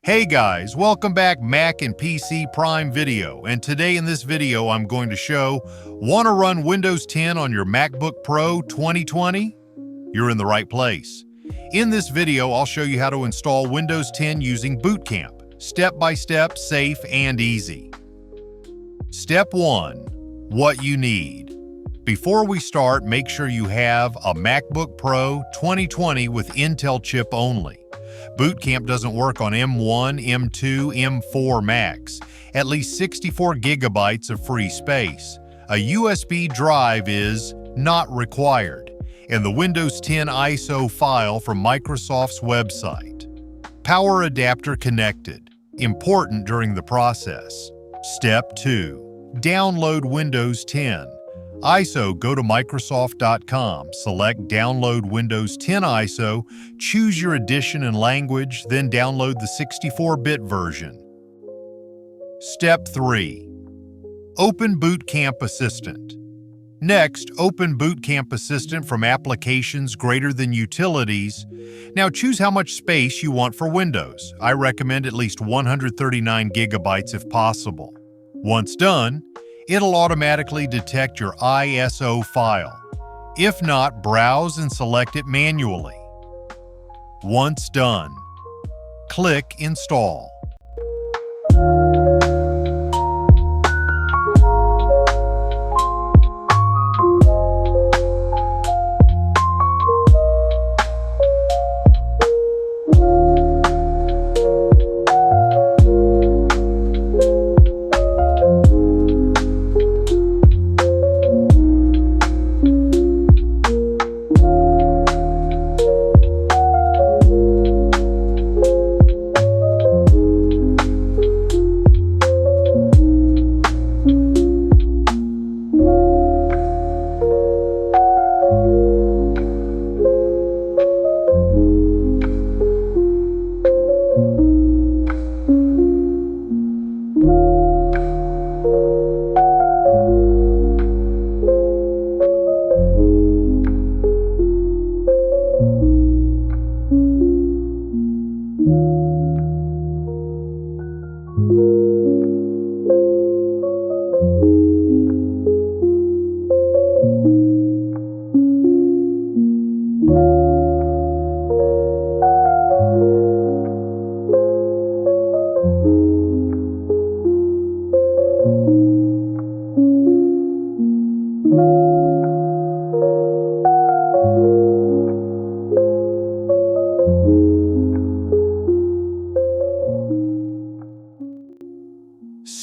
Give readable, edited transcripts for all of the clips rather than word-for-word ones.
Hey guys, welcome back Mac and PC Prime Video, and today in this video I'm going to show, want to run Windows 10 on your MacBook Pro 2020? You're in the right place. In this video I'll show you how to install Windows 10 using bootcamp, step-by-step, safe and easy. Step 1. What you need. Before we start, make sure you have a MacBook Pro 2020 with Intel chip only. Bootcamp doesn't work on M1, M2, M4 Macs. At least 64 gigabytes of free space. A USB drive is not required. And the Windows 10 ISO file from Microsoft's website. Power adapter connected. Important during the process. Step 2. Download Windows 10. ISO, go to Microsoft.com, select Download Windows 10 ISO, choose your edition and language, then download the 64-bit version. Step 3. Open Bootcamp Assistant. Next, open Bootcamp Assistant from Applications greater than Utilities. Now choose how much space you want for Windows. I recommend at least 139 gigabytes if possible. Once done, it'll automatically detect your ISO file. If not, browse and select it manually. Once done, click Install.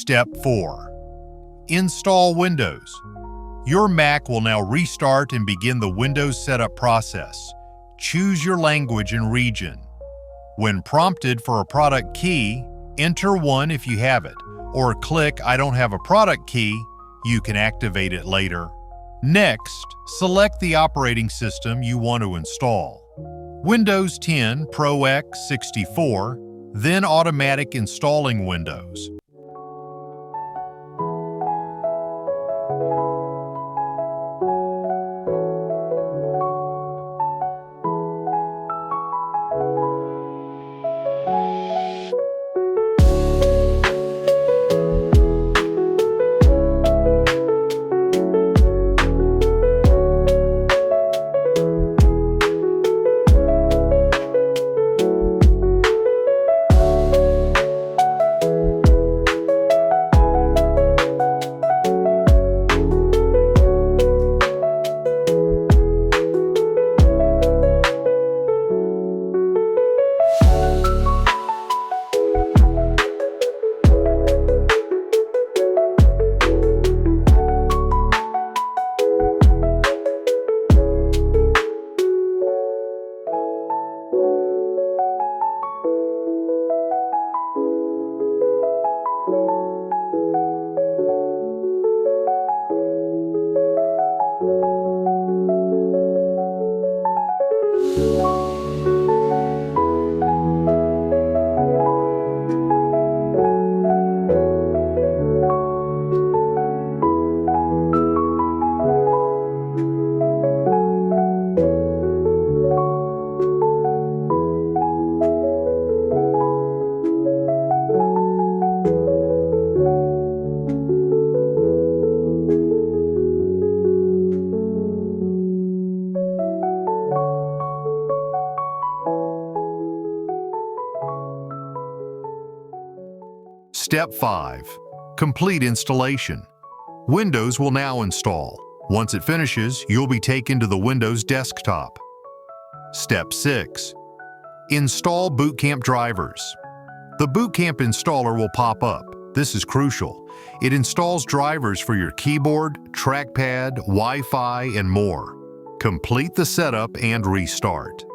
Step 4. Install Windows. Your Mac will now restart and begin the Windows setup process. Choose your language and region. When prompted for a product key, enter one if you have it, or click I don't have a product key, you can activate it later. Next, select the operating system you want to install. Windows 10 Pro X 64, then automatic installing Windows. Step 5. Complete installation. Windows will now install. Once it finishes, you'll be taken to the Windows desktop. Step 6. Install bootcamp drivers. The bootcamp installer will pop up. This is crucial. It installs drivers for your keyboard, trackpad, Wi-Fi, and more. Complete the setup and restart.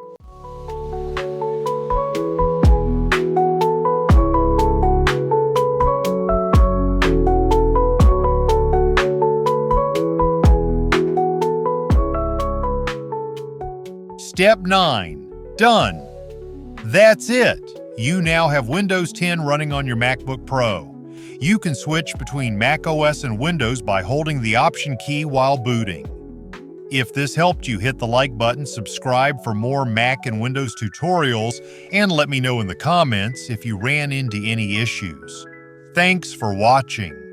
Step 9. Done. That's it. You now have Windows 10 running on your MacBook Pro. You can switch between macOS and Windows by holding the Option key while booting. If this helped you, hit the like button, subscribe for more Mac and Windows tutorials, and let me know in the comments if you ran into any issues. Thanks for watching.